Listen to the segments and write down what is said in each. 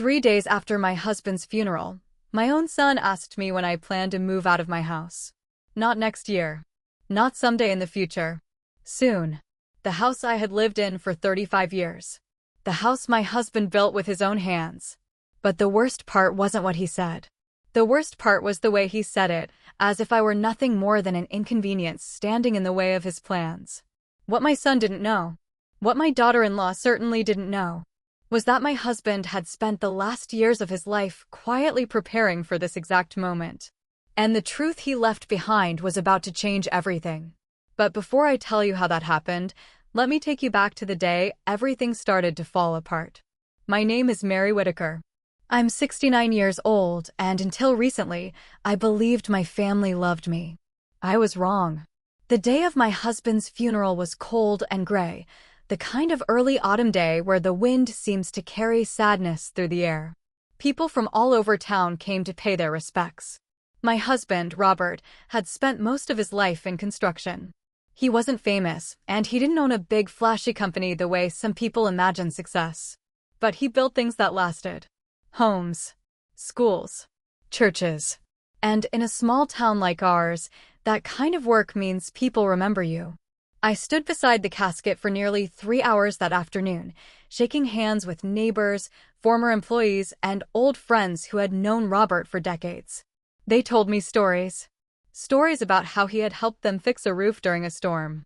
3 days after my husband's funeral, my own son asked me when I planned to move out of my house. Not next year. Not someday in the future. Soon. The house I had lived in for 35 years. The house my husband built with his own hands. But the worst part wasn't what he said. The worst part was the way he said it, as if I were nothing more than an inconvenience standing in the way of his plans. What my son didn't know, what my daughter-in-law certainly didn't know, was that my husband had spent the last years of his life quietly preparing for this exact moment. And the truth he left behind was about to change everything. But before I tell you how that happened, let me take you back to the day everything started to fall apart. My name is Mary Whitaker. I'm 69 years old, and until recently, I believed my family loved me. I was wrong. The day of my husband's funeral was cold and gray, the kind of early autumn day where the wind seems to carry sadness through the air. People from all over town came to pay their respects. My husband, Robert, had spent most of his life in construction. He wasn't famous, and he didn't own a big flashy company the way some people imagine success. But he built things that lasted. Homes, schools, churches. And in a small town like ours, that kind of work means people remember you. I stood beside the casket for nearly 3 hours that afternoon, shaking hands with neighbors, former employees, and old friends who had known Robert for decades. They told me stories. Stories about how he had helped them fix a roof during a storm.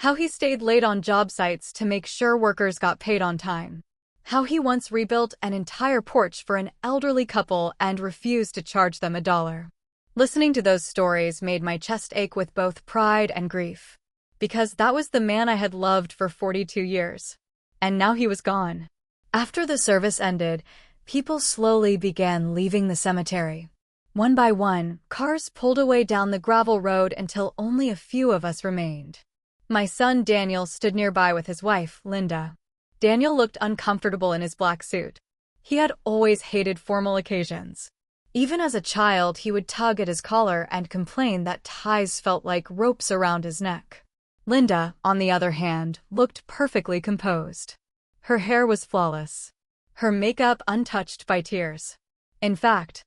How he stayed late on job sites to make sure workers got paid on time. How he once rebuilt an entire porch for an elderly couple and refused to charge them $1. Listening to those stories made my chest ache with both pride and grief. Because that was the man I had loved for 42 years. And now he was gone. After the service ended, people slowly began leaving the cemetery. One by one, cars pulled away down the gravel road until only a few of us remained. My son Daniel stood nearby with his wife, Linda. Daniel looked uncomfortable in his black suit. He had always hated formal occasions. Even as a child, he would tug at his collar and complain that ties felt like ropes around his neck. Linda, on the other hand, looked perfectly composed. Her hair was flawless. Her makeup untouched by tears. In fact,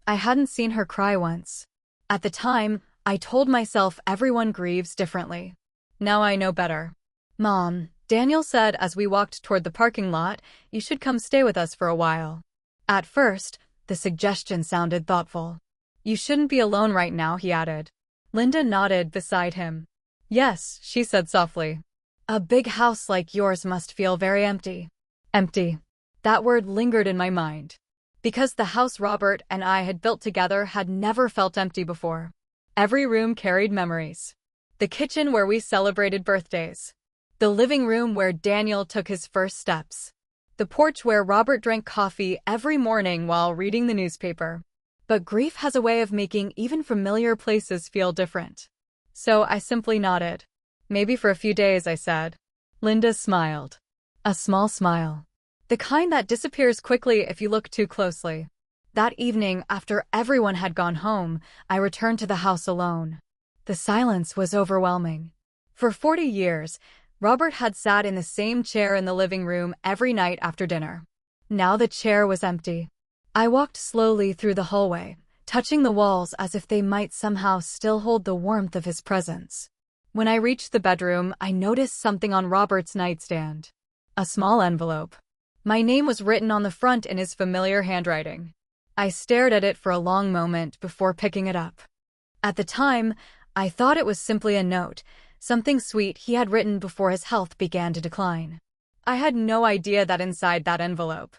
I hadn't seen her cry once. At the time, I told myself everyone grieves differently. Now I know better. "Mom," Daniel said as we walked toward the parking lot, "you should come stay with us for a while." At first, the suggestion sounded thoughtful. "You shouldn't be alone right now," he added. Linda nodded beside him. "Yes," she said softly. "A big house like yours must feel very empty." Empty. That word lingered in my mind. Because the house Robert and I had built together had never felt empty before. Every room carried memories. The kitchen where we celebrated birthdays. The living room where Daniel took his first steps. The porch where Robert drank coffee every morning while reading the newspaper. But grief has a way of making even familiar places feel different. So I simply nodded. "Maybe for a few days," I said. Linda smiled. A small smile. The kind that disappears quickly if you look too closely. That evening, after everyone had gone home, I returned to the house alone. The silence was overwhelming. For 40 years, Robert had sat in the same chair in the living room every night after dinner. Now the chair was empty. I walked slowly through the hallway, touching the walls as if they might somehow still hold the warmth of his presence. When I reached the bedroom, I noticed something on Robert's nightstand. A small envelope. My name was written on the front in his familiar handwriting. I stared at it for a long moment before picking it up. At the time, I thought it was simply a note, something sweet he had written before his health began to decline. I had no idea that inside that envelope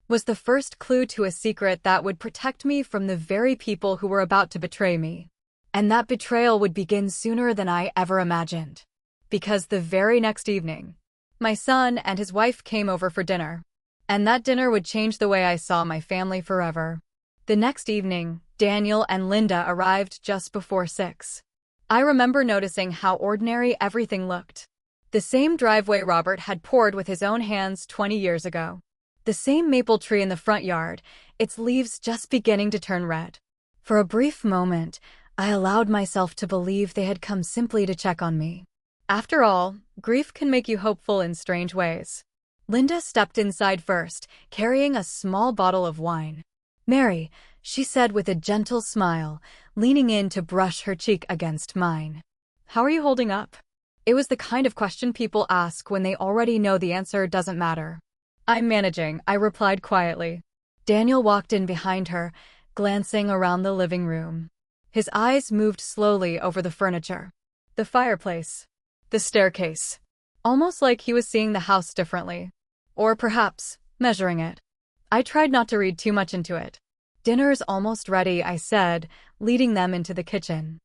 was the first clue to a secret that would protect me from the very people who were about to betray me. And that betrayal would begin sooner than I ever imagined. Because the very next evening, my son and his wife came over for dinner. And that dinner would change the way I saw my family forever. The next evening, Daniel and Linda arrived just before 6. I remember noticing how ordinary everything looked. The same driveway Robert had poured with his own hands 20 years ago. The same maple tree in the front yard, its leaves just beginning to turn red. For a brief moment, I allowed myself to believe they had come simply to check on me. After all, grief can make you hopeful in strange ways. Linda stepped inside first, carrying a small bottle of wine. "Mary," she said with a gentle smile, leaning in to brush her cheek against mine. "How are you holding up?" It was the kind of question people ask when they already know the answer doesn't matter. "I'm managing," I replied quietly. Daniel walked in behind her, glancing around the living room. His eyes moved slowly over the furniture, the fireplace, the staircase, almost like he was seeing the house differently. Or perhaps, measuring it. I tried not to read too much into it. "Dinner's almost ready," I said, leading them into the kitchen.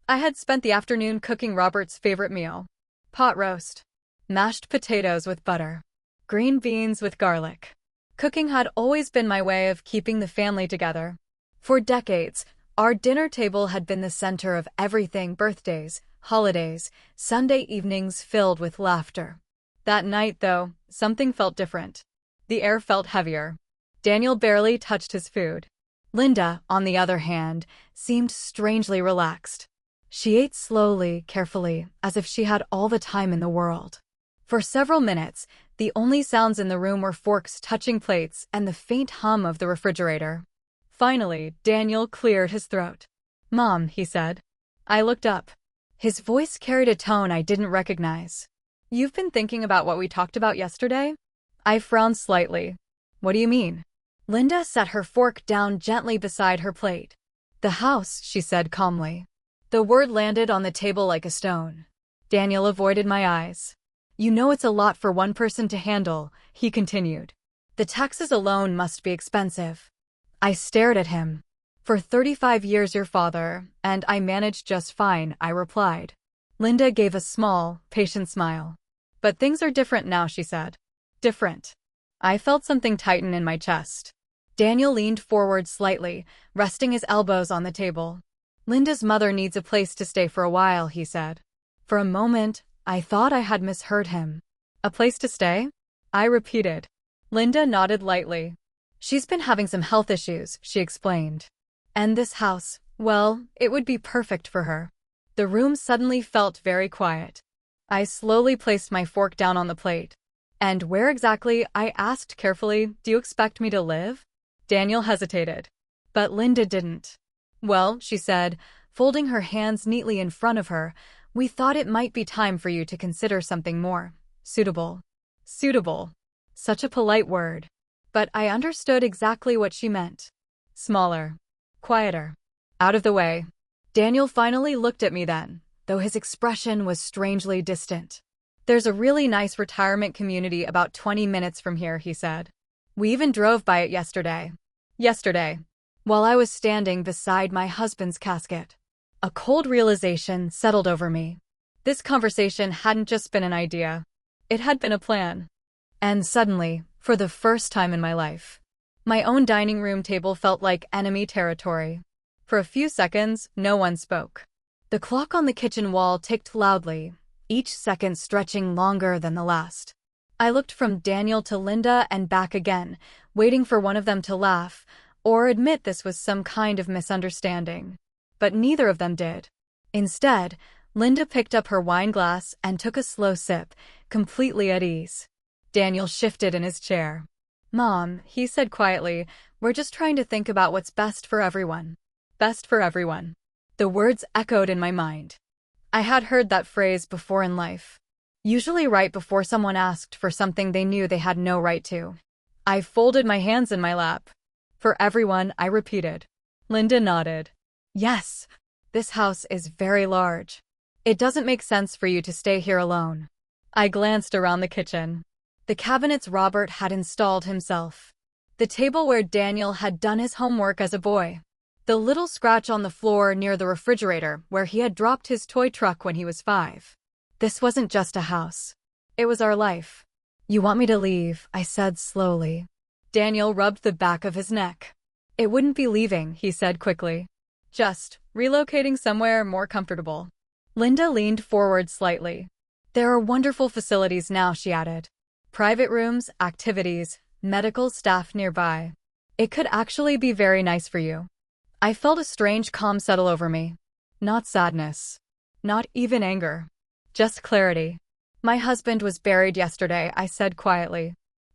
I had spent the afternoon cooking Robert's favorite meal. Pot roast. Mashed potatoes with butter. Green beans with garlic. Cooking had always been my way of keeping the family together. For decades, our dinner table had been the center of everything: birthdays, holidays, Sunday evenings filled with laughter. That night, though, something felt different. The air felt heavier. Daniel barely touched his food. Linda, on the other hand, seemed strangely relaxed. She ate slowly, carefully, as if she had all the time in the world. For several minutes, the only sounds in the room were forks touching plates and the faint hum of the refrigerator. Finally, Daniel cleared his throat. "Mom," he said. I looked up. His voice carried a tone I didn't recognize. "You've been thinking about what we talked about yesterday?" I frowned slightly. "What do you mean?" Linda set her fork down gently beside her plate. "The house," she said calmly. The word landed on the table like a stone. Daniel avoided my eyes. "You know it's a lot for one person to handle," he continued. "The taxes alone must be expensive." I stared at him. "For 35 years your father, and I managed just fine," I replied. Linda gave a small, patient smile. "But things are different now," she said. "Different." I felt something tighten in my chest. Daniel leaned forward slightly, resting his elbows on the table. "Linda's mother needs a place to stay for a while," he said. For a moment, I thought I had misheard him. "A place to stay?" I repeated. Linda nodded lightly. "She's been having some health issues," she explained. "And this house, well, it would be perfect for her." The room suddenly felt very quiet. I slowly placed my fork down on the plate. "And where exactly," I asked carefully, "do you expect me to live?" Daniel hesitated. But Linda didn't. "Well," she said, folding her hands neatly in front of her, "we thought it might be time for you to consider something more suitable." Suitable. Such a polite word. But I understood exactly what she meant. Smaller. Quieter. Out of the way. Daniel finally looked at me then, though his expression was strangely distant. "There's a really nice retirement community about 20 minutes from here," he said. "We even drove by it yesterday." Yesterday. While I was standing beside my husband's casket. A cold realization settled over me. This conversation hadn't just been an idea. It had been a plan. And suddenly, for the first time in my life, my own dining room table felt like enemy territory. For a few seconds, no one spoke. The clock on the kitchen wall ticked loudly, each second stretching longer than the last. I looked from Daniel to Linda and back again, waiting for one of them to laugh, or admit this was some kind of misunderstanding. But neither of them did. Instead, Linda picked up her wine glass and took a slow sip, completely at ease. Daniel shifted in his chair. "Mom," he said quietly, "we're just trying to think about what's best for everyone." Best for everyone. The words echoed in my mind. I had heard that phrase before in life. Usually right before someone asked for something they knew they had no right to. I folded my hands in my lap. "For everyone," I repeated. Linda nodded. "Yes. This house is very large. It doesn't make sense for you to stay here alone." I glanced around the kitchen. The cabinets Robert had installed himself. The table where Daniel had done his homework as a boy. The little scratch on the floor near the refrigerator where he had dropped his toy truck when he was 5. This wasn't just a house. It was our life. "You want me to leave?" I said slowly. Daniel rubbed the back of his neck. "It wouldn't be leaving," he said quickly. "Just relocating somewhere more comfortable." Linda leaned forward slightly. "There are wonderful facilities now," she added. "Private rooms, activities, medical staff nearby. It could actually be very nice for you." I felt a strange calm settle over me. Not sadness. Not even anger. Just clarity. "My husband was buried yesterday," I said quietly.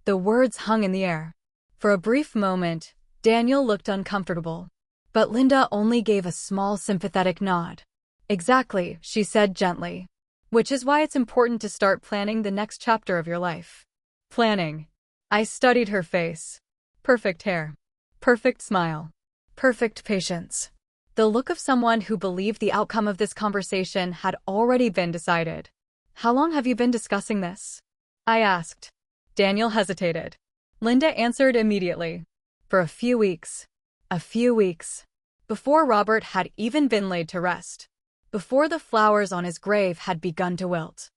The words hung in the air. For a brief moment, Daniel looked uncomfortable. But Linda only gave a small sympathetic nod. Exactly, she said gently. Which is why it's important to start planning the next chapter of your life. Planning. I studied her face. Perfect hair. Perfect smile. Perfect patience. The look of someone who believed the outcome of this conversation had already been decided. How long have you been discussing this? I asked. Daniel hesitated. Linda answered immediately. For a few weeks. A few weeks. Before Robert had even been laid to rest. Before the flowers on his grave had begun to wilt.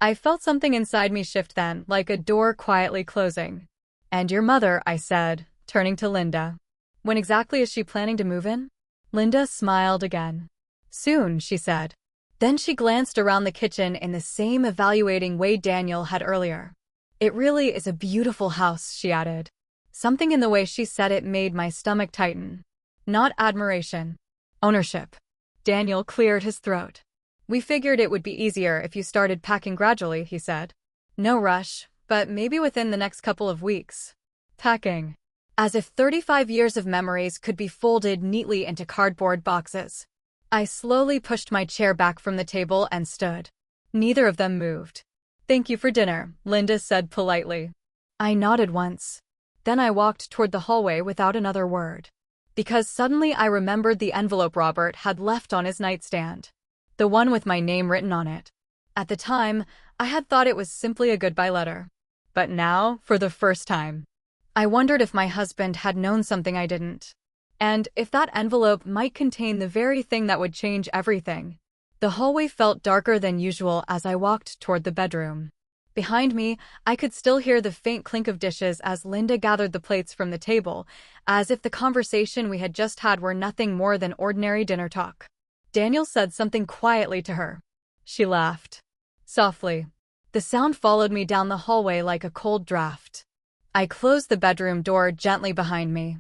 I felt something inside me shift then, like a door quietly closing. And your mother, I said, turning to Linda. When exactly is she planning to move in? Linda smiled again. Soon, she said. Then she glanced around the kitchen in the same evaluating way Daniel had earlier. It really is a beautiful house, she added. Something in the way she said it made my stomach tighten. Not admiration. Ownership. Daniel cleared his throat. We figured it would be easier if you started packing gradually, he said. No rush, but maybe within the next couple of weeks. Packing. As if 35 years of memories could be folded neatly into cardboard boxes. I slowly pushed my chair back from the table and stood. Neither of them moved. Thank you for dinner, Linda said politely. I nodded once. Then I walked toward the hallway without another word. Because suddenly I remembered the envelope Robert had left on his nightstand. The one with my name written on it. At the time, I had thought it was simply a goodbye letter. But now, for the first time, I wondered if my husband had known something I didn't. And if that envelope might contain the very thing that would change everything. The hallway felt darker than usual as I walked toward the bedroom. Behind me, I could still hear the faint clink of dishes as Linda gathered the plates from the table, as if the conversation we had just had were nothing more than ordinary dinner talk. Daniel said something quietly to her. She laughed. Softly. The sound followed me down the hallway like a cold draft. I closed the bedroom door gently behind me.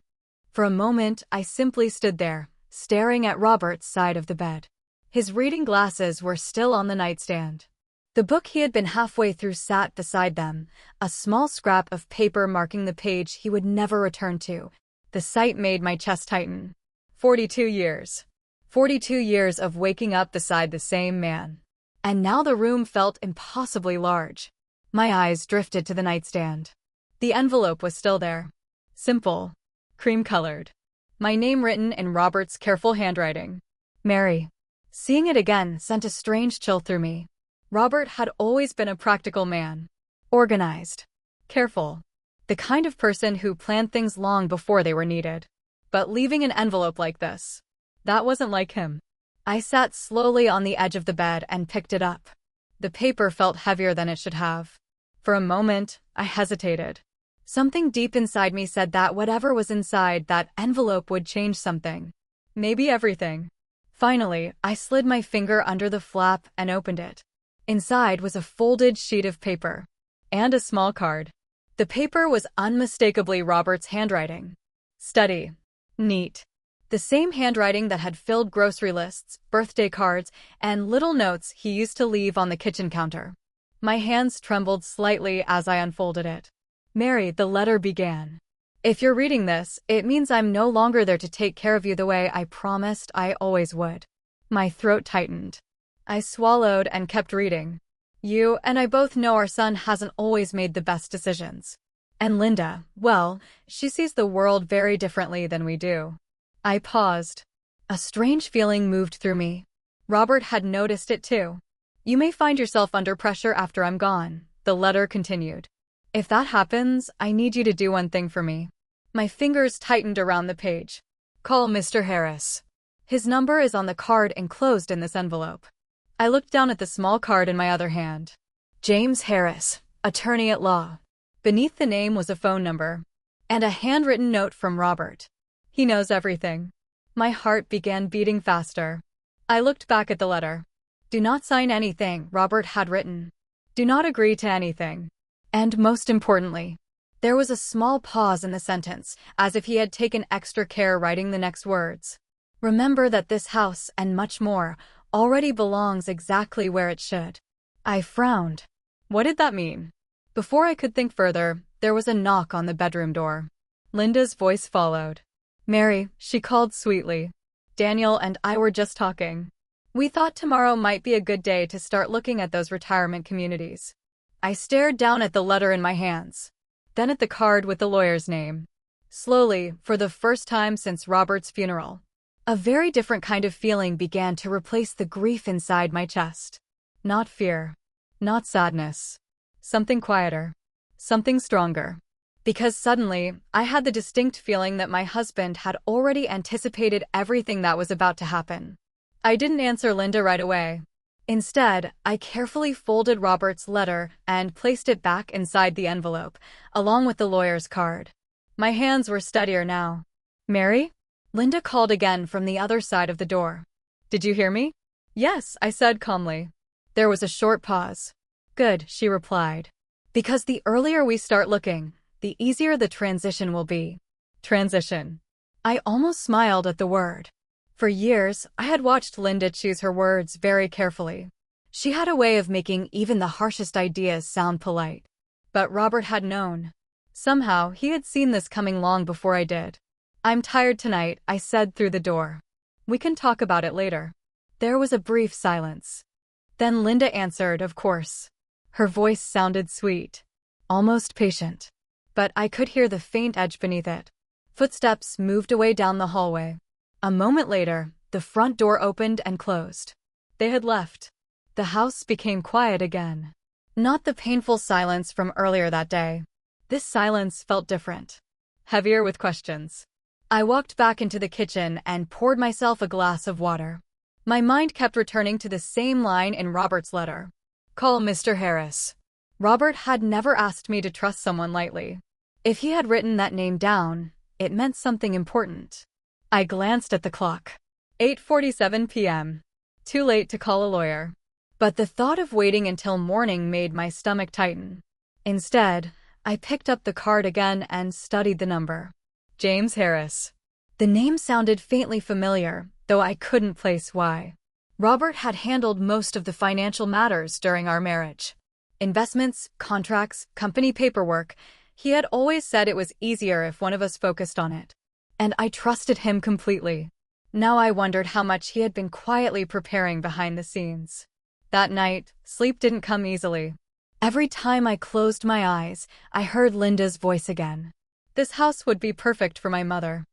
For a moment, I simply stood there, staring at Robert's side of the bed. His reading glasses were still on the nightstand. The book he had been halfway through sat beside them, a small scrap of paper marking the page he would never return to. The sight made my chest tighten. 42 years. 42 years of waking up beside the same man. And now the room felt impossibly large. My eyes drifted to the nightstand. The envelope was still there. Simple. Cream-colored. My name written in Robert's careful handwriting. Mary. Seeing it again sent a strange chill through me. Robert had always been a practical man. Organized. Careful. The kind of person who planned things long before they were needed. But leaving an envelope like this, that wasn't like him. I sat slowly on the edge of the bed and picked it up. The paper felt heavier than it should have. For a moment, I hesitated. Something deep inside me said that whatever was inside that envelope would change something. Maybe everything. Finally, I slid my finger under the flap and opened it. Inside was a folded sheet of paper. And a small card. The paper was unmistakably Robert's handwriting. Steady. Neat. The same handwriting that had filled grocery lists, birthday cards, and little notes he used to leave on the kitchen counter. My hands trembled slightly as I unfolded it. Mary, the letter began. If you're reading this, it means I'm no longer there to take care of you the way I promised I always would. My throat tightened. I swallowed and kept reading. You and I both know our son hasn't always made the best decisions. And Linda, well, she sees the world very differently than we do. I paused. A strange feeling moved through me. Robert had noticed it too. You may find yourself under pressure after I'm gone, the letter continued. If that happens, I need you to do one thing for me. My fingers tightened around the page. Call Mr. Harris. His number is on the card enclosed in this envelope. I looked down at the small card in my other hand. James Harris, attorney at law. Beneath the name was a phone number. And a handwritten note from Robert. He knows everything. My heart began beating faster. I looked back at the letter. Do not sign anything, Robert had written. Do not agree to anything. And most importantly, there was a small pause in the sentence, as if he had taken extra care writing the next words. Remember that this house, and much more, already belongs exactly where it should. I frowned. What did that mean? Before I could think further, there was a knock on the bedroom door. Linda's voice followed. "Mary," she called sweetly. "Daniel and I were just talking. We thought tomorrow might be a good day to start looking at those retirement communities." I stared down at the letter in my hands, then at the card with the lawyer's name. Slowly, for the first time since Robert's funeral, a very different kind of feeling began to replace the grief inside my chest. Not fear, not sadness. Something quieter, something stronger. Because suddenly, I had the distinct feeling that my husband had already anticipated everything that was about to happen. I didn't answer Linda right away. Instead, I carefully folded Robert's letter and placed it back inside the envelope, along with the lawyer's card. My hands were steadier now. "Mary?" Linda called again from the other side of the door. "Did you hear me?" "Yes," I said calmly. There was a short pause. "Good," she replied. "Because the earlier we start looking, the easier the transition will be." Transition. I almost smiled at the word. For years, I had watched Linda choose her words very carefully. She had a way of making even the harshest ideas sound polite. But Robert had known. Somehow, he had seen this coming long before I did. "I'm tired tonight," I said through the door. "We can talk about it later." There was a brief silence. Then Linda answered, of course. Her voice sounded sweet, almost patient. But I could hear the faint edge beneath it. Footsteps moved away down the hallway. A moment later, the front door opened and closed. They had left. The house became quiet again. Not the painful silence from earlier that day. This silence felt different. Heavier with questions. I walked back into the kitchen and poured myself a glass of water. My mind kept returning to the same line in Robert's letter. "Call Mr. Harris." Robert had never asked me to trust someone lightly. If he had written that name down, it meant something important. I glanced at the clock. 8:47 p.m. Too late to call a lawyer. But the thought of waiting until morning made my stomach tighten. Instead, I picked up the card again and studied the number. James Harris. The name sounded faintly familiar, though I couldn't place why. Robert had handled most of the financial matters during our marriage. Investments, contracts, company paperwork. He had always said it was easier if one of us focused on it. And I trusted him completely. Now I wondered how much he had been quietly preparing behind the scenes. That night, sleep didn't come easily. Every time I closed my eyes, I heard Linda's voice again. This house would be perfect for my mother.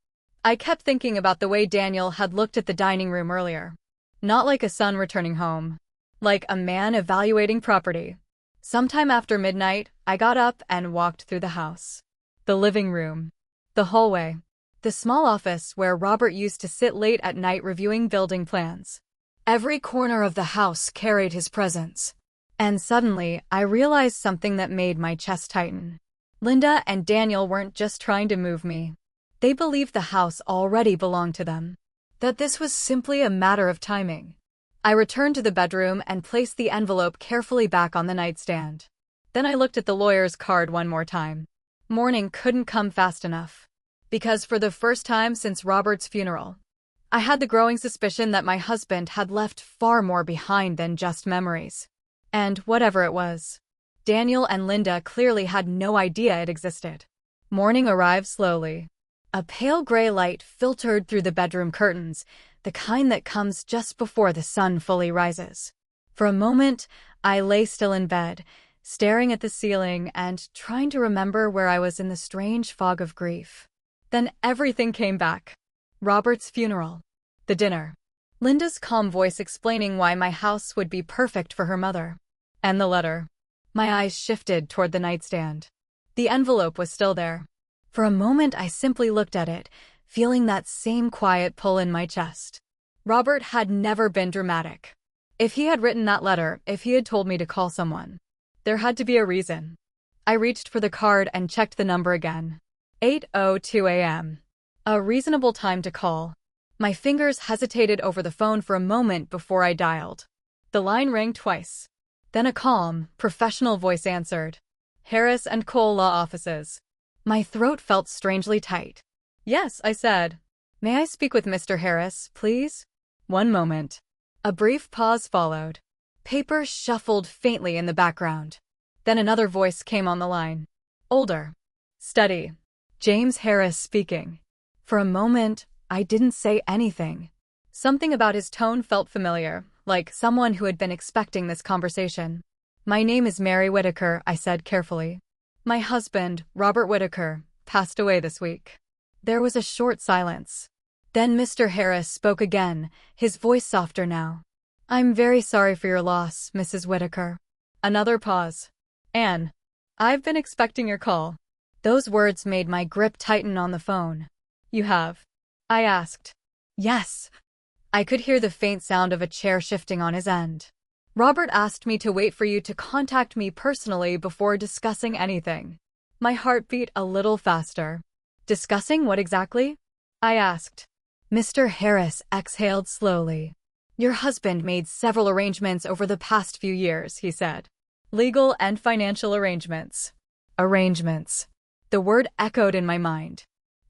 I kept thinking about the way Daniel had looked at the dining room earlier. Not like a son returning home. Like a man evaluating property. Sometime after midnight, I got up and walked through the house. The living room. The hallway. The small office where Robert used to sit late at night reviewing building plans. Every corner of the house carried his presence. And suddenly, I realized something that made my chest tighten. Linda and Daniel weren't just trying to move me. They believed the house already belonged to them. That this was simply a matter of timing. I returned to the bedroom and placed the envelope carefully back on the nightstand. Then I looked at the lawyer's card one more time. Morning couldn't come fast enough. Because for the first time since Robert's funeral, I had the growing suspicion that my husband had left far more behind than just memories. And whatever it was, Daniel and Linda clearly had no idea it existed. Morning arrived slowly. A pale gray light filtered through the bedroom curtains, the kind that comes just before the sun fully rises. For a moment, I lay still in bed, staring at the ceiling and trying to remember where I was in the strange fog of grief. Then everything came back. Robert's funeral. The dinner. Linda's calm voice explaining why my house would be perfect for her mother. And the letter. My eyes shifted toward the nightstand. The envelope was still there. For a moment I simply looked at it, feeling that same quiet pull in my chest. Robert had never been dramatic. If he had written that letter, if he had told me to call someone, there had to be a reason. I reached for the card and checked the number again. 8:02 a.m. A reasonable time to call. My fingers hesitated over the phone for a moment before I dialed. The line rang twice. Then a calm, professional voice answered. Harris and Cole Law Offices. My throat felt strangely tight. Yes, I said. May I speak with Mr. Harris, please? One moment. A brief pause followed. Paper shuffled faintly in the background. Then another voice came on the line. Older, Steady. James Harris speaking. For a moment, I didn't say anything. Something about his tone felt familiar, like someone who had been expecting this conversation. My name is Mary Whitaker, I said carefully. My husband, Robert Whitaker, passed away this week. There was a short silence. Then Mr. Harris spoke again, his voice softer now. I'm very sorry for your loss, Mrs. Whitaker. Another pause. Anne, I've been expecting your call. Those words made my grip tighten on the phone. You have? I asked. Yes. I could hear the faint sound of a chair shifting on his end. Robert asked me to wait for you to contact me personally before discussing anything. My heart beat a little faster. Discussing what exactly? I asked. Mr. Harris exhaled slowly. Your husband made several arrangements over the past few years, he said. Legal and financial arrangements. Arrangements. The word echoed in my mind.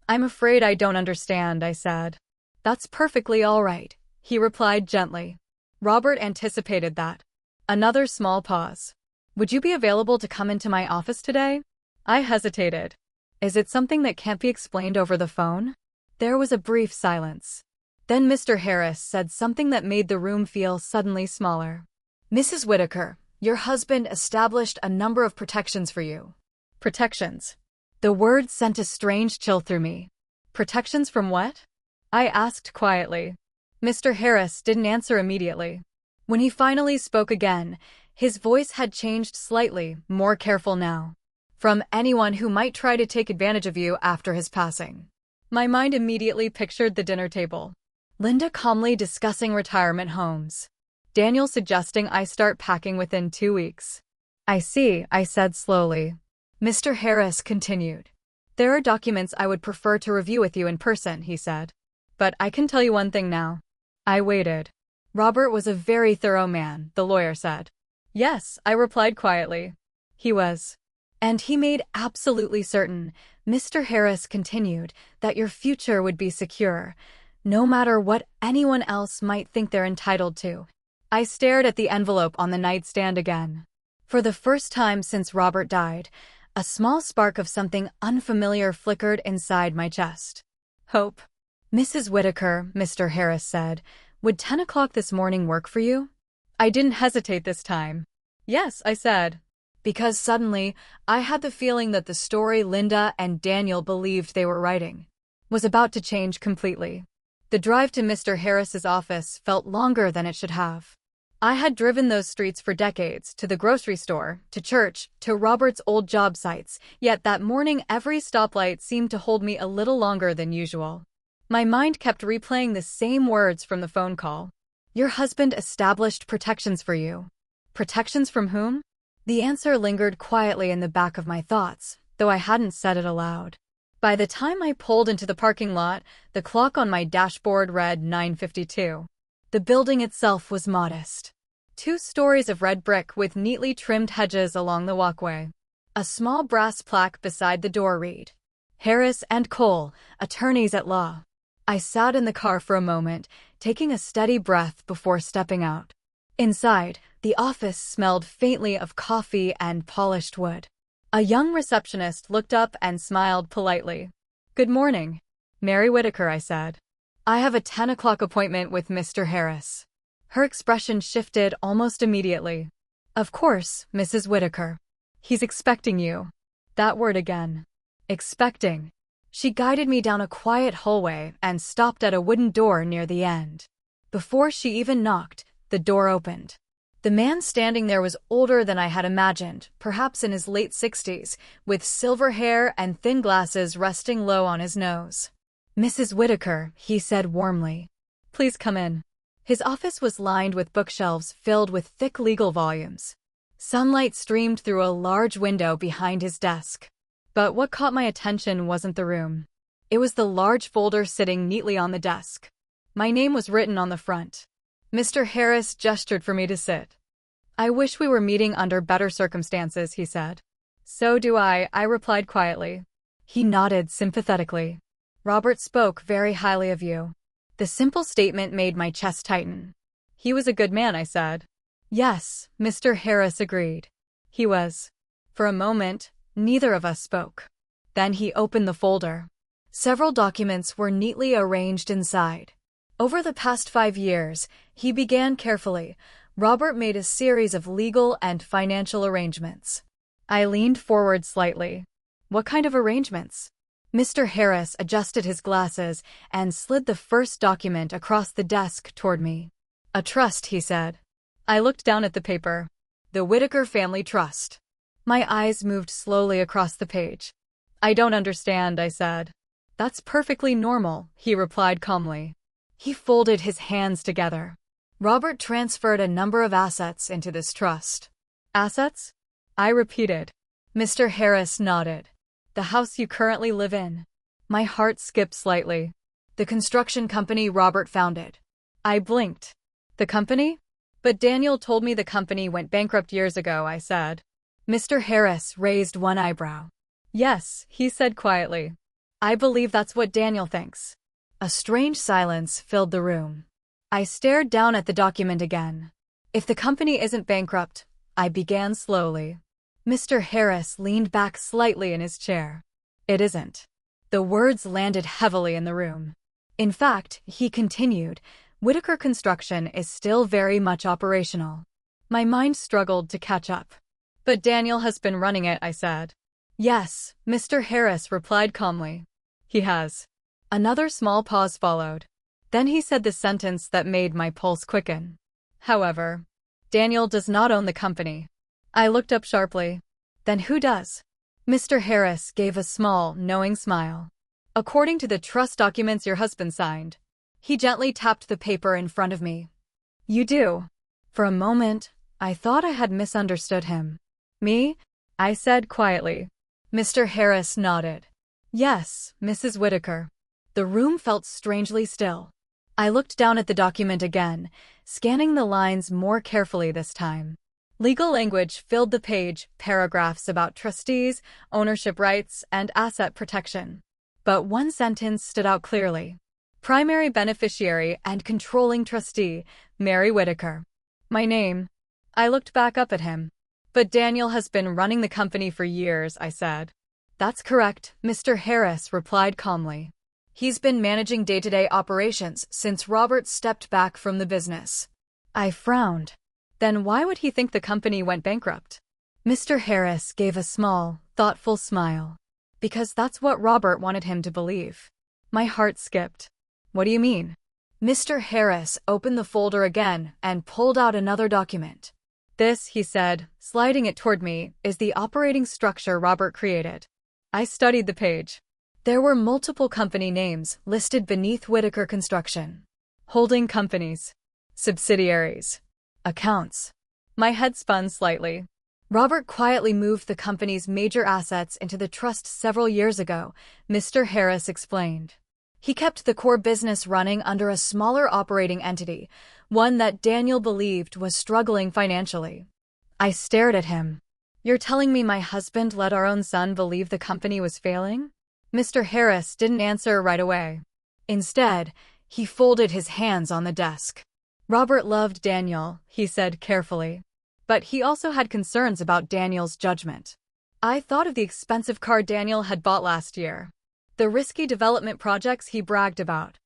I'm afraid I don't understand, I said. That's perfectly all right, he replied gently. Robert anticipated that. Another small pause. Would you be available to come into my office today? I hesitated. Is it something that can't be explained over the phone? There was a brief silence. Then Mr. Harris said something that made the room feel suddenly smaller. Mrs. Whitaker, your husband established a number of protections for you. Protections. The word sent a strange chill through me. Protections from what? I asked quietly. Mr. Harris didn't answer immediately. When he finally spoke again, his voice had changed slightly, more careful now. From anyone who might try to take advantage of you after his passing. My mind immediately pictured the dinner table. Linda calmly discussing retirement homes. Daniel suggesting I start packing within 2 weeks. I see, I said slowly. Mr. Harris continued. There are documents I would prefer to review with you in person, he said. But I can tell you one thing now. I waited. Robert was a very thorough man, the lawyer said. Yes, I replied quietly. He was. And he made absolutely certain, Mr. Harris continued, that your future would be secure, no matter what anyone else might think they're entitled to. I stared at the envelope on the nightstand again. For the first time since Robert died, a small spark of something unfamiliar flickered inside my chest. Hope. Mrs. Whitaker, Mr. Harris said, would 10 o'clock this morning work for you? I didn't hesitate this time. Yes, I said. Because suddenly, I had the feeling that the story Linda and Daniel believed they were writing was about to change completely. The drive to Mr. Harris's office felt longer than it should have. I had driven those streets for decades, to the grocery store, to church, to Robert's old job sites, yet that morning every stoplight seemed to hold me a little longer than usual. My mind kept replaying the same words from the phone call. Your husband established protections for you. Protections from whom? The answer lingered quietly in the back of my thoughts, though I hadn't said it aloud. By the time I pulled into the parking lot, the clock on my dashboard read 9:52. The building itself was modest. 2 stories of red brick with neatly trimmed hedges along the walkway. A small brass plaque beside the door read, Harris and Cole, attorneys at law. I sat in the car for a moment, taking a steady breath before stepping out. Inside, the office smelled faintly of coffee and polished wood. A young receptionist looked up and smiled politely. Good morning, Mary Whitaker, I said. I have a 10 o'clock appointment with Mr. Harris. Her expression shifted almost immediately. Of course, Mrs. Whitaker. He's expecting you. That word again. Expecting. She guided me down a quiet hallway and stopped at a wooden door near the end. Before she even knocked, the door opened. The man standing there was older than I had imagined, perhaps in his late 60s, with silver hair and thin glasses resting low on his nose. Mrs. Whitaker, he said warmly. Please come in. His office was lined with bookshelves filled with thick legal volumes. Sunlight streamed through a large window behind his desk. But what caught my attention wasn't the room. It was the large folder sitting neatly on the desk. My name was written on the front. Mr. Harris gestured for me to sit. I wish we were meeting under better circumstances, he said. So do I replied quietly. He nodded sympathetically. Robert spoke very highly of you. The simple statement made my chest tighten. He was a good man, I said. Yes, Mr. Harris agreed. He was. For a moment, neither of us spoke. Then he opened the folder. Several documents were neatly arranged inside. Over the past 5 years, he began carefully, Robert made a series of legal and financial arrangements. I leaned forward slightly. What kind of arrangements? Mr. Harris adjusted his glasses and slid the first document across the desk toward me. A trust, he said. I looked down at the paper. The Whitaker Family Trust. My eyes moved slowly across the page. I don't understand, I said. That's perfectly normal, he replied calmly. He folded his hands together. Robert transferred a number of assets into this trust. Assets? I repeated. Mr. Harris nodded. The house you currently live in. My heart skipped slightly. The construction company Robert founded. I blinked. The company? But Daniel told me the company went bankrupt years ago, I said. Mr. Harris raised one eyebrow. Yes, he said quietly. I believe that's what Daniel thinks. A strange silence filled the room. I stared down at the document again. If the company isn't bankrupt, I began slowly. Mr. Harris leaned back slightly in his chair. It isn't. The words landed heavily in the room. In fact, he continued, Whitaker Construction is still very much operational. My mind struggled to catch up. But Daniel has been running it, I said. Yes, Mr. Harris replied calmly. He has. Another small pause followed. Then he said the sentence that made my pulse quicken. However, Daniel does not own the company. I looked up sharply. Then who does? Mr. Harris gave a small, knowing smile. According to the trust documents your husband signed. He gently tapped the paper in front of me. You do. For a moment, I thought I had misunderstood him. Me? I said quietly. Mr. Harris nodded. Yes, Mrs. Whitaker. The room felt strangely still. I looked down at the document again, scanning the lines more carefully this time. Legal language filled the page, paragraphs about trustees, ownership rights, and asset protection. But one sentence stood out clearly. Primary beneficiary and controlling trustee, Mary Whitaker. My name. I looked back up at him. But Daniel has been running the company for years, I said. That's correct, Mr. Harris replied calmly. He's been managing day-to-day operations since Robert stepped back from the business. I frowned. Then why would he think the company went bankrupt? Mr. Harris gave a small, thoughtful smile. Because that's what Robert wanted him to believe. My heart skipped. What do you mean? Mr. Harris opened the folder again and pulled out another document. This, he said, sliding it toward me, is the operating structure Robert created. I studied the page. There were multiple company names listed beneath Whitaker Construction. Holding companies. Subsidiaries. Accounts. My head spun slightly. Robert quietly moved the company's major assets into the trust several years ago, Mr. Harris explained. He kept the core business running under a smaller operating entity, one that Daniel believed was struggling financially. I stared at him. You're telling me my husband let our own son believe the company was failing? Mr. Harris didn't answer right away. Instead, he folded his hands on the desk. Robert loved Daniel, he said carefully. But he also had concerns about Daniel's judgment. I thought of the expensive car Daniel had bought last year. The risky development projects he bragged about.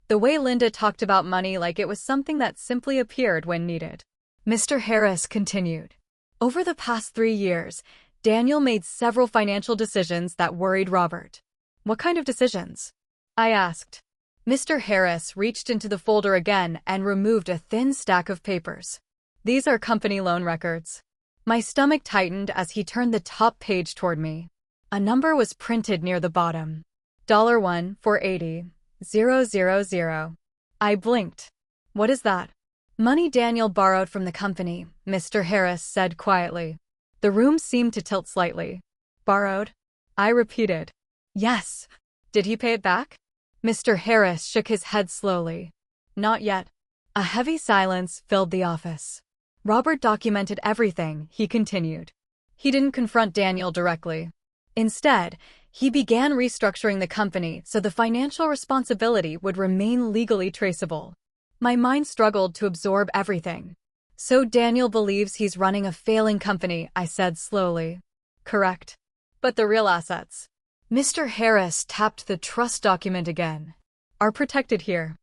The way Linda talked about money like it was something that simply appeared when needed. Mr. Harris continued. Over the past 3 years, Daniel made several financial decisions that worried Robert. What kind of decisions? I asked. Mr. Harris reached into the folder again and removed a thin stack of papers. These are company loan records. My stomach tightened as he turned the top page toward me. A number was printed near the bottom. $1 for 80,000. I blinked. What is that? Money Daniel borrowed from the company, Mr. Harris said quietly. The room seemed to tilt slightly. Borrowed? I repeated. Yes. Did he pay it back? Mr. Harris shook his head slowly. Not yet. A heavy silence filled the office. Robert documented everything, he continued. He didn't confront Daniel directly. Instead, he began restructuring the company so the financial responsibility would remain legally traceable. My mind struggled to absorb everything. So Daniel believes he's running a failing company, I said slowly. Correct. But the real assets. Mr. Harris tapped the trust document again. Are protected here.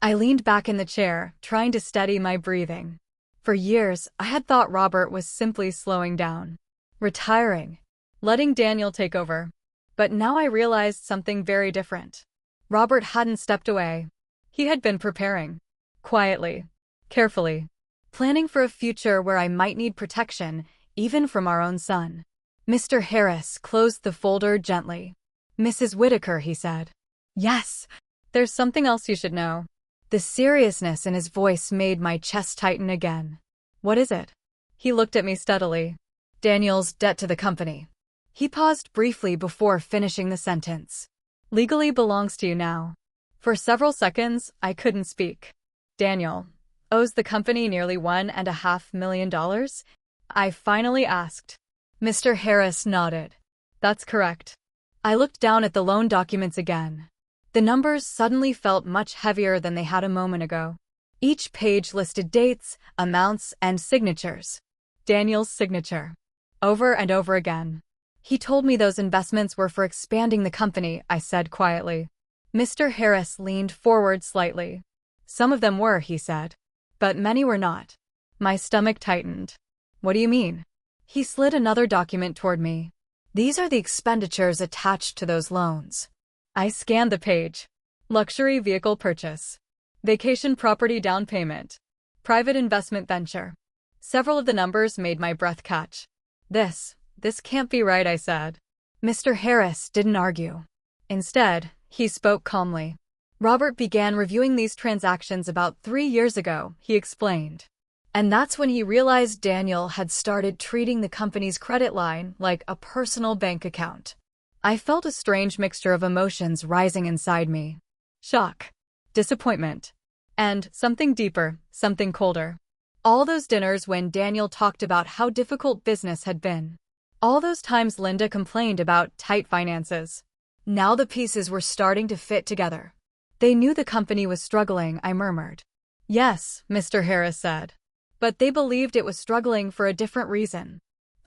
I leaned back in the chair, trying to steady my breathing. For years, I had thought Robert was simply slowing down, retiring, letting Daniel take over. But now I realized something very different. Robert hadn't stepped away. He had been preparing. Quietly. Carefully. Planning for a future where I might need protection, even from our own son. Mr. Harris closed the folder gently. Mrs. Whitaker, he said. Yes. There's something else you should know. The seriousness in his voice made my chest tighten again. What is it? He looked at me steadily. Daniel's debt to the company. He paused briefly before finishing the sentence. Legally belongs to you now. For several seconds, I couldn't speak. Daniel owes the company nearly $1.5 million? I finally asked. Mr. Harris nodded. That's correct. I looked down at the loan documents again. The numbers suddenly felt much heavier than they had a moment ago. Each page listed dates, amounts, and signatures. Daniel's signature. Over and over again. He told me those investments were for expanding the company, I said quietly. Mr. Harris leaned forward slightly. Some of them were, he said. But many were not. My stomach tightened. What do you mean? He slid another document toward me. These are the expenditures attached to those loans. I scanned the page. Luxury vehicle purchase. Vacation property down payment. Private investment venture. Several of the numbers made my breath catch. This can't be right, I said. Mr. Harris didn't argue. Instead, he spoke calmly. Robert began reviewing these transactions about 3 years ago, he explained. And that's when he realized Daniel had started treating the company's credit line like a personal bank account. I felt a strange mixture of emotions rising inside me. Shock, disappointment, and something deeper, something colder. All those dinners when Daniel talked about how difficult business had been. All those times Linda complained about tight finances. Now the pieces were starting to fit together. They knew the company was struggling, I murmured. Yes, Mr. Harris said. But they believed it was struggling for a different reason.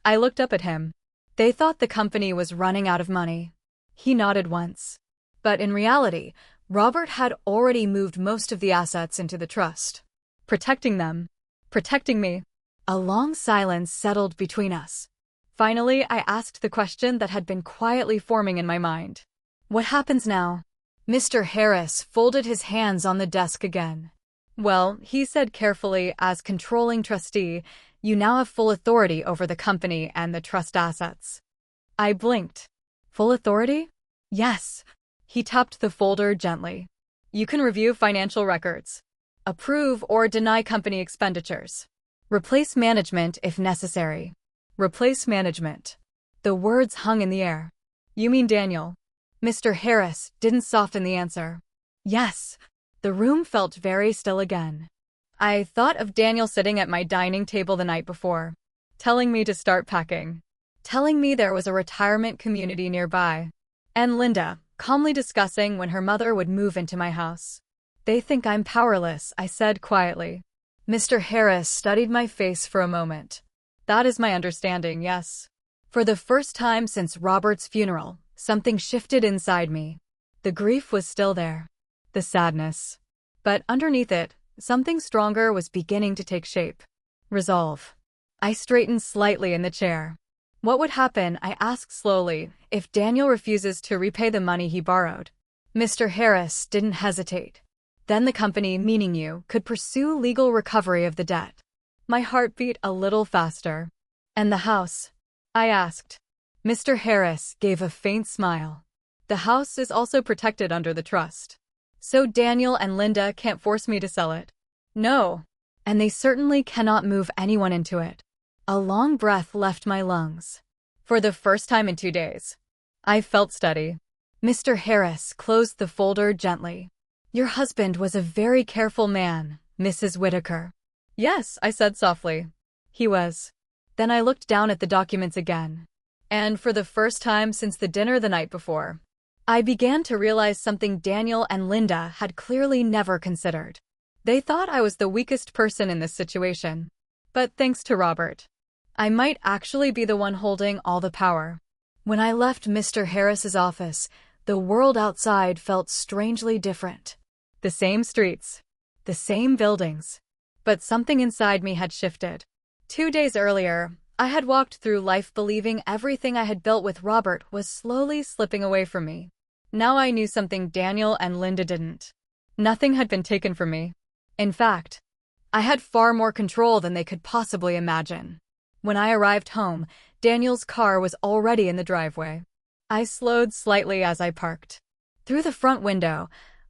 I looked up at him. They thought the company was running out of money. He nodded once. But in reality, Robert had already moved most of the assets into the trust. Protecting them. Protecting me. A long silence settled between us. Finally, I asked the question that had been quietly forming in my mind. What happens now? Mr. Harris folded his hands on the desk again. Well, he said carefully, as controlling trustee, you now have full authority over the company and the trust assets. I blinked. Full authority? Yes. He tapped the folder gently. You can review financial records. Approve or deny company expenditures. Replace management if necessary. Replace management. The words hung in the air. You mean Daniel? Mr. Harris didn't soften the answer. Yes. The room felt very still again. I thought of Daniel sitting at my dining table the night before, telling me to start packing, telling me there was a retirement community nearby, and Linda calmly discussing when her mother would move into my house. They think I'm powerless, I said quietly. Mr. Harris studied my face for a moment. That is my understanding, yes. For the first time since Robert's funeral, something shifted inside me. The grief was still there. The sadness. But underneath it, something stronger was beginning to take shape. Resolve. I straightened slightly in the chair. What would happen, I asked slowly, if Daniel refuses to repay the money he borrowed? Mr. Harris didn't hesitate. Then the company, meaning you, could pursue legal recovery of the debt. My heart beat a little faster. And the house? I asked. Mr. Harris gave a faint smile. The house is also protected under the trust. So Daniel and Linda can't force me to sell it. No. And they certainly cannot move anyone into it. A long breath left my lungs. For the first time in 2 days, I felt steady. Mr. Harris closed the folder gently. Your husband was a very careful man, Mrs. Whitaker. Yes, I said softly. He was. Then I looked down at the documents again. And for the first time since the dinner the night before, I began to realize something Daniel and Linda had clearly never considered. They thought I was the weakest person in this situation. But thanks to Robert, I might actually be the one holding all the power. When I left Mr. Harris's office, the world outside felt strangely different. The same streets, the same buildings, but something inside me had shifted. 2 days earlier, I had walked through life believing everything I had built with Robert was slowly slipping away from me. Now I knew something Daniel and Linda didn't. Nothing had been taken from me. In fact, I had far more control than they could possibly imagine. When I arrived home, Daniel's car was already in the driveway. I slowed slightly as I parked. Through the front window,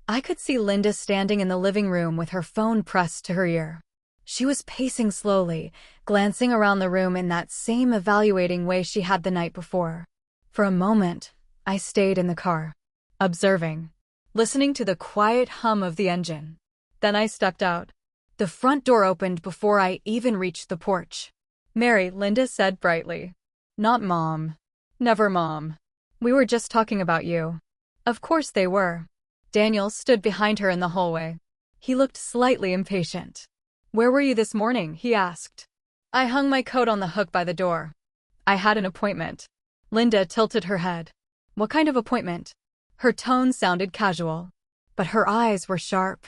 I could see Linda standing in the living room with her phone pressed to her ear. She was pacing slowly, glancing around the room in that same evaluating way she had the night before. For a moment, I stayed in the car, observing, listening to the quiet hum of the engine. Then I stepped out. The front door opened before I even reached the porch. "Mary," Linda said brightly. "Not Mom. Never Mom. We were just talking about you." Of course they were. Daniel stood behind her in the hallway. He looked slightly impatient. "Where were you this morning?" he asked. "I hung my coat on the hook by the door. I had an appointment." Linda tilted her head. "What kind of appointment?" Her tone sounded casual, but her eyes were sharp.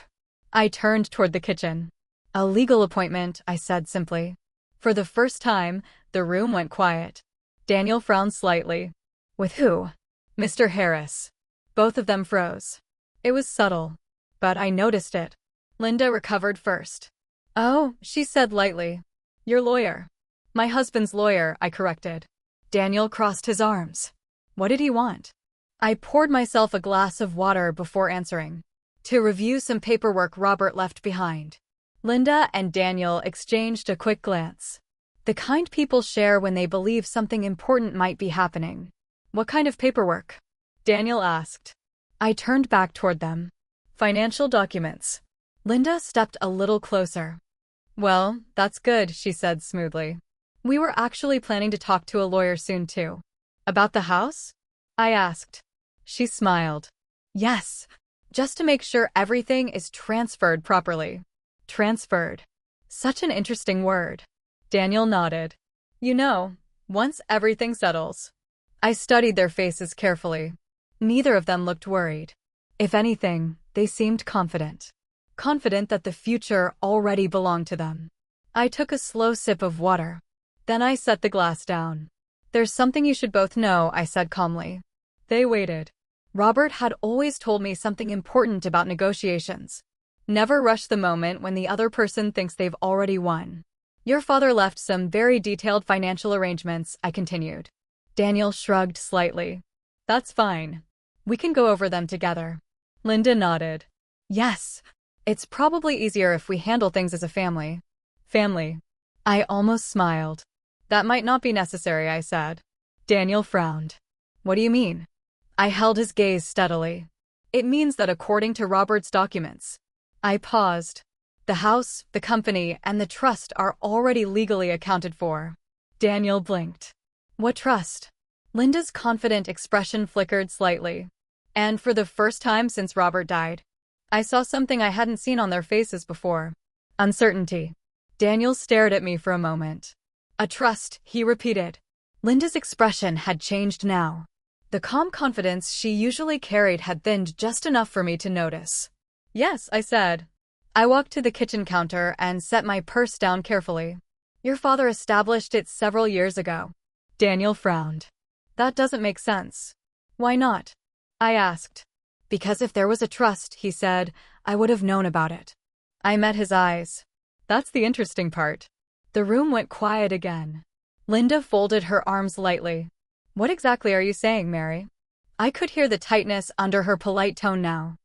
I turned toward the kitchen. "A legal appointment," I said simply. For the first time, the room went quiet. Daniel frowned slightly. "With who?" "Mr. Harris." Both of them froze. It was subtle, but I noticed it. Linda recovered first. "Oh," she said lightly. "Your lawyer." "My husband's lawyer," I corrected. Daniel crossed his arms. "What did he want?" I poured myself a glass of water before answering. "To review some paperwork Robert left behind." Linda and Daniel exchanged a quick glance. The kind people share when they believe something important might be happening. "What kind of paperwork?" Daniel asked. I turned back toward them. "Financial documents." Linda stepped a little closer. "Well, that's good," she said smoothly. "We were actually planning to talk to a lawyer soon too." "About the house?" I asked. She smiled. "Yes, just to make sure everything is transferred properly." Transferred. Such an interesting word. Daniel nodded. "You know, once everything settles." I studied their faces carefully. Neither of them looked worried. If anything, they seemed confident. Confident that the future already belonged to them. I took a slow sip of water. Then I set the glass down. "There's something you should both know," I said calmly. They waited. Robert had always told me something important about negotiations. Never rush the moment when the other person thinks they've already won. "Your father left some very detailed financial arrangements," I continued. Daniel shrugged slightly. "That's fine. We can go over them together." Linda nodded. "Yes. It's probably easier if we handle things as a family." "Family." I almost smiled. "That might not be necessary," I said. Daniel frowned. "What do you mean?" I held his gaze steadily. "It means that according to Robert's documents." I paused. "The house, the company, and the trust are already legally accounted for." Daniel blinked. "What trust?" Linda's confident expression flickered slightly. And for the first time since Robert died, I saw something I hadn't seen on their faces before. Uncertainty. Daniel stared at me for a moment. "A trust," he repeated. Linda's expression had changed now. The calm confidence she usually carried had thinned just enough for me to notice. "Yes," I said. I walked to the kitchen counter and set my purse down carefully. "Your father established it several years ago." Daniel frowned. "That doesn't make sense." "Why not?" I asked. "Because if there was a trust," he said, "I would have known about it." I met his eyes. "That's the interesting part." The room went quiet again. Linda folded her arms lightly. "What exactly are you saying, Mary?" I could hear the tightness under her polite tone now.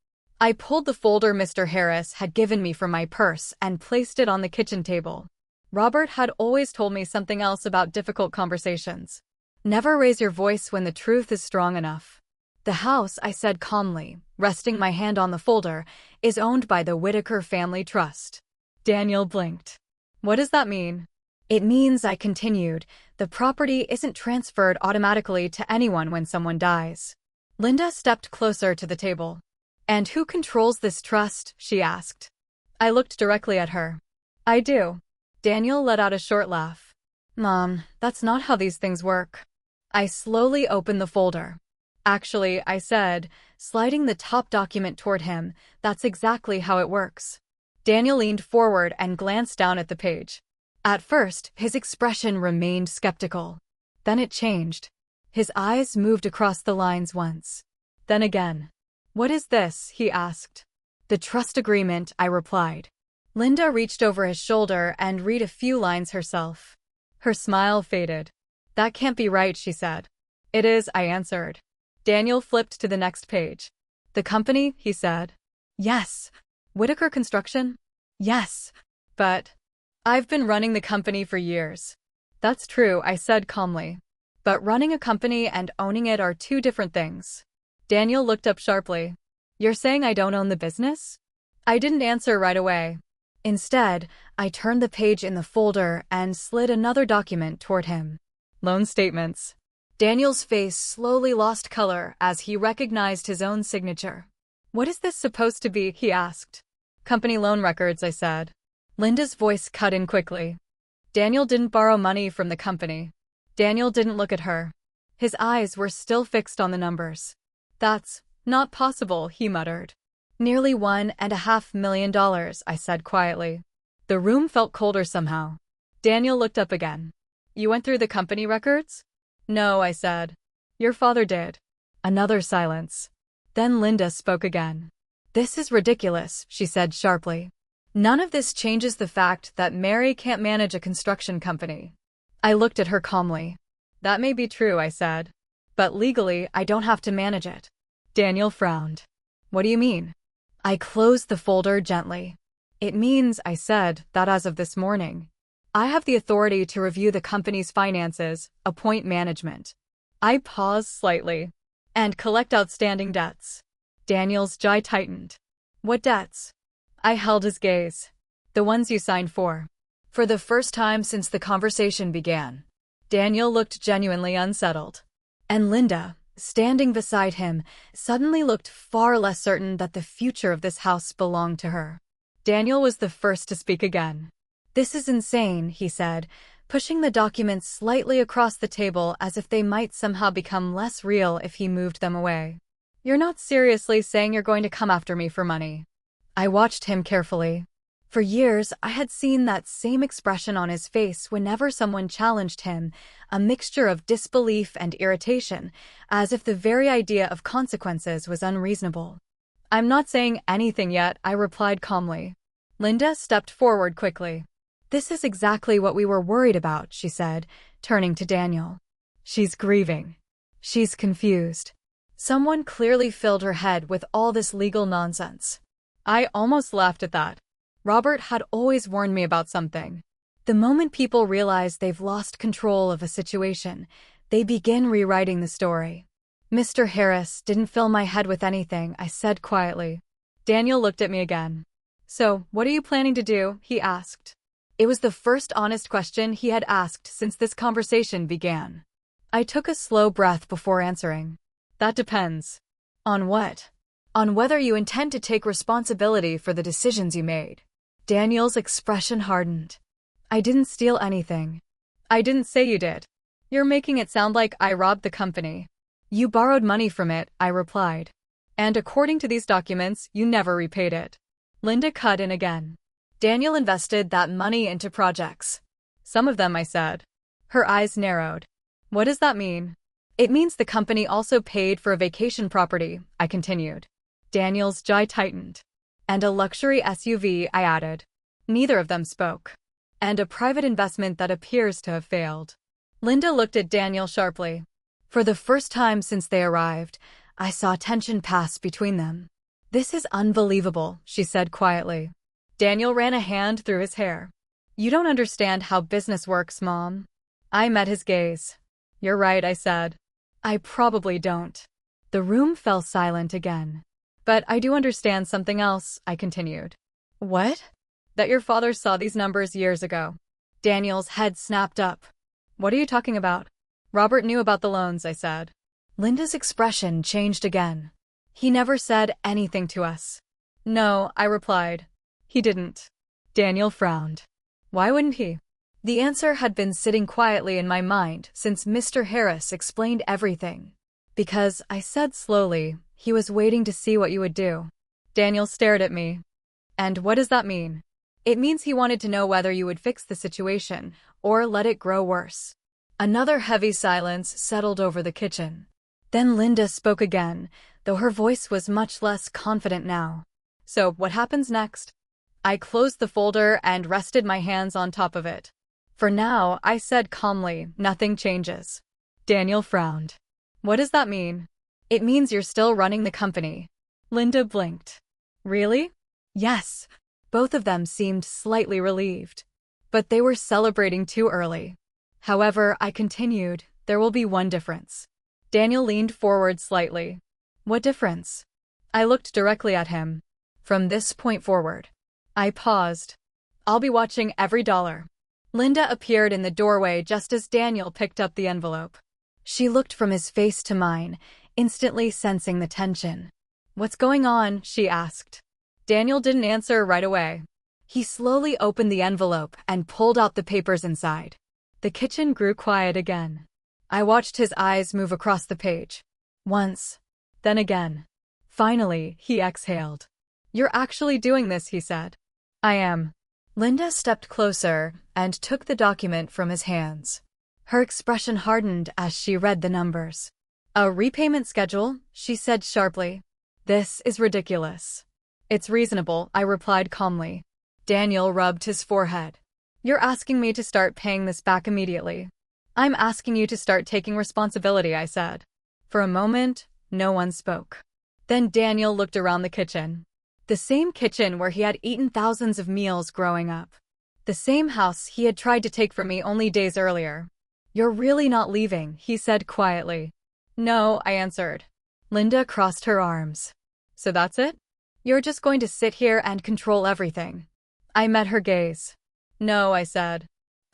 I pulled the folder Mr. Harris had given me from my purse and placed it on the kitchen table. Robert had always told me something else about difficult conversations. "Never raise your voice when the truth is strong enough." "The house," I said calmly, resting my hand on the folder, "is owned by the Whitaker Family Trust." Daniel blinked. "What does that mean?" "It means," I continued, "the property isn't transferred automatically to anyone when someone dies." Linda stepped closer to the table. "And who controls this trust?" she asked. I looked directly at her. "I do." Daniel let out a short laugh. "Mom, that's not how these things work." I slowly opened the folder. Actually, I said, sliding the top document toward him, that's exactly how it works. Daniel leaned forward and glanced down at the page. At first, his expression remained skeptical. Then it changed. His eyes moved across the lines once. Then again. "What is this?" he asked. "The trust agreement," I replied. Linda reached over his shoulder and read a few lines herself. Her smile faded. "That can't be right," she said. "It is," I answered. Daniel flipped to the next page. "The company," he said. "Yes." "Whitaker Construction?" "Yes." "But I've been running the company for years." "That's true," I said calmly. "But running a company and owning it are two different things." Daniel looked up sharply. "You're saying I don't own the business?" I didn't answer right away. Instead, I turned the page in the folder and slid another document toward him. Loan statements. Daniel's face slowly lost color as he recognized his own signature. "What is this supposed to be?" he asked. "Company loan records," I said. Linda's voice cut in quickly. "Daniel didn't borrow money from the company." Daniel didn't look at her. His eyes were still fixed on the numbers. "That's not possible," he muttered. "Nearly $1.5 million, I said quietly. The room felt colder somehow. Daniel looked up again. "You went through the company records?" "No," I said. "Your father did." Another silence. Then Linda spoke again. "This is ridiculous," she said sharply. "None of this changes the fact that Mary can't manage a construction company." I looked at her calmly. "That may be true," I said. "But legally, I don't have to manage it." Daniel frowned. "What do you mean?" I closed the folder gently. "It means," I said, "that as of this morning, I have the authority to review the company's finances, appoint management." I paused slightly. "And collect outstanding debts." Daniel's jaw tightened. "What debts?" I held his gaze. "The ones you signed for." For the first time since the conversation began, Daniel looked genuinely unsettled. And Linda, standing beside him, suddenly looked far less certain that the future of this house belonged to her. Daniel was the first to speak again. "This is insane," he said, pushing the documents slightly across the table as if they might somehow become less real if he moved them away. "You're not seriously saying you're going to come after me for money?" I watched him carefully. For years, I had seen that same expression on his face whenever someone challenged him, a mixture of disbelief and irritation, as if the very idea of consequences was unreasonable. "I'm not saying anything yet," I replied calmly. Linda stepped forward quickly. "This is exactly what we were worried about," she said, turning to Daniel. "She's grieving. She's confused." Someone clearly filled her head with all this legal nonsense. I almost laughed at that. Robert had always warned me about something. The moment people realize they've lost control of a situation, they begin rewriting the story. "Mr. Harris didn't fill my head with anything," I said quietly. Daniel looked at me again. "So, what are you planning to do?" he asked. It was the first honest question he had asked since this conversation began. I took a slow breath before answering. "That depends." "On what?" "On whether you intend to take responsibility for the decisions you made." Daniel's expression hardened. "I didn't steal anything." "I didn't say you did. You're making it sound like I robbed the company." "You borrowed money from it," I replied. "And according to these documents, you never repaid it." Linda cut in again. "Daniel invested that money into projects." "Some of them," I said. Her eyes narrowed. "What does that mean?" "It means the company also paid for a vacation property," I continued. Daniel's jaw tightened. "And a luxury SUV," I added. Neither of them spoke. "And a private investment that appears to have failed." Linda looked at Daniel sharply. For the first time since they arrived, I saw tension pass between them. "This is unbelievable," she said quietly. Daniel ran a hand through his hair. "You don't understand how business works, Mom." I met his gaze. "You're right," I said. "I probably don't." The room fell silent again. "But I do understand something else," I continued. "What?" "That your father saw these numbers years ago." Daniel's head snapped up. "What are you talking about?" "Robert knew about the loans," I said. Linda's expression changed again. "He never said anything to us." "No," I replied. "He didn't." Daniel frowned. "Why wouldn't he?" The answer had been sitting quietly in my mind since Mr. Harris explained everything. Because, I said slowly, he was waiting to see what you would do. Daniel stared at me. And what does that mean? It means he wanted to know whether you would fix the situation or let it grow worse. Another heavy silence settled over the kitchen. Then Linda spoke again, though her voice was much less confident now. So, what happens next? I closed the folder and rested my hands on top of it. For now, I said calmly, nothing changes. Daniel frowned. What does that mean? It means you're still running the company. Linda blinked. Really? Yes. Both of them seemed slightly relieved. But they were celebrating too early. However, I continued, there will be one difference. Daniel leaned forward slightly. What difference? I looked directly at him. From this point forward. I paused. I'll be watching every dollar. Linda appeared in the doorway just as Daniel picked up the envelope. She looked from his face to mine, instantly sensing the tension. What's going on? She asked. Daniel didn't answer right away. He slowly opened the envelope and pulled out the papers inside. The kitchen grew quiet again. I watched his eyes move across the page. Once. Then again. Finally, he exhaled. You're actually doing this, he said. I am. Linda stepped closer and took the document from his hands. Her expression hardened as she read the numbers. A repayment schedule, she said sharply. This is ridiculous. It's reasonable, I replied calmly. Daniel rubbed his forehead. You're asking me to start paying this back immediately. I'm asking you to start taking responsibility, I said. For a moment, no one spoke. Then Daniel looked around the kitchen. The same kitchen where he had eaten thousands of meals growing up. The same house he had tried to take from me only days earlier. You're really not leaving, he said quietly. No, I answered. Linda crossed her arms. So that's it? You're just going to sit here and control everything. I met her gaze. No, I said.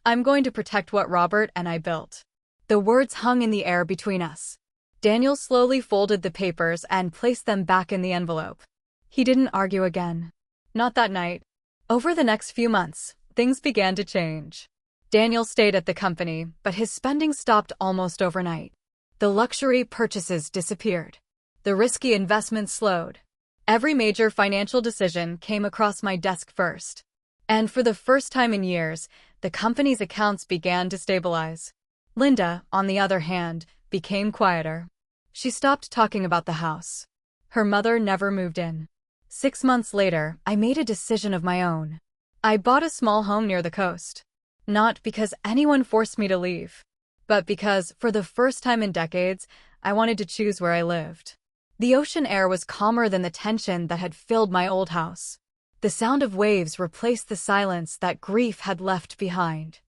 I'm going to protect what Robert and I built. The words hung in the air between us. Daniel slowly folded the papers and placed them back in the envelope. He didn't argue again. Not that night. Over the next few months, things began to change. Daniel stayed at the company, but his spending stopped almost overnight. The luxury purchases disappeared. The risky investments slowed. Every major financial decision came across my desk first. And for the first time in years, the company's accounts began to stabilize. Linda, on the other hand, became quieter. She stopped talking about the house. Her mother never moved in. 6 months later, I made a decision of my own. I bought a small home near the coast. Not because anyone forced me to leave, but because, for the first time in decades, I wanted to choose where I lived. The ocean air was calmer than the tension that had filled my old house. The sound of waves replaced the silence that grief had left behind.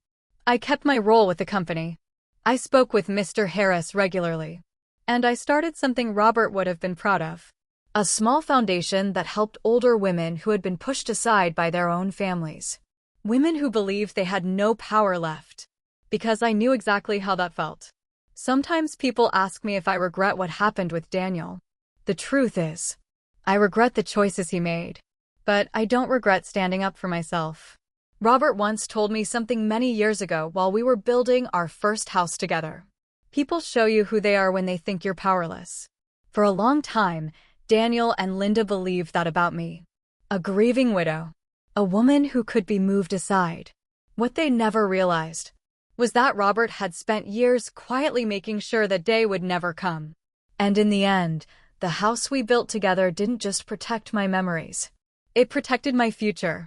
I kept my role with the company. I spoke with Mr. Harris regularly. And I started something Robert would have been proud of. A small foundation that helped older women who had been pushed aside by their own families. Women who believed they had no power left. Because I knew exactly how that felt. Sometimes people ask me if I regret what happened with Daniel. The truth is, I regret the choices he made. But I don't regret standing up for myself. Robert once told me something many years ago while we were building our first house together. People show you who they are when they think you're powerless. For a long time, Daniel and Linda believed that about me. A grieving widow. A woman who could be moved aside. What they never realized was that Robert had spent years quietly making sure that day would never come. And in the end, the house we built together didn't just protect my memories. It protected my future.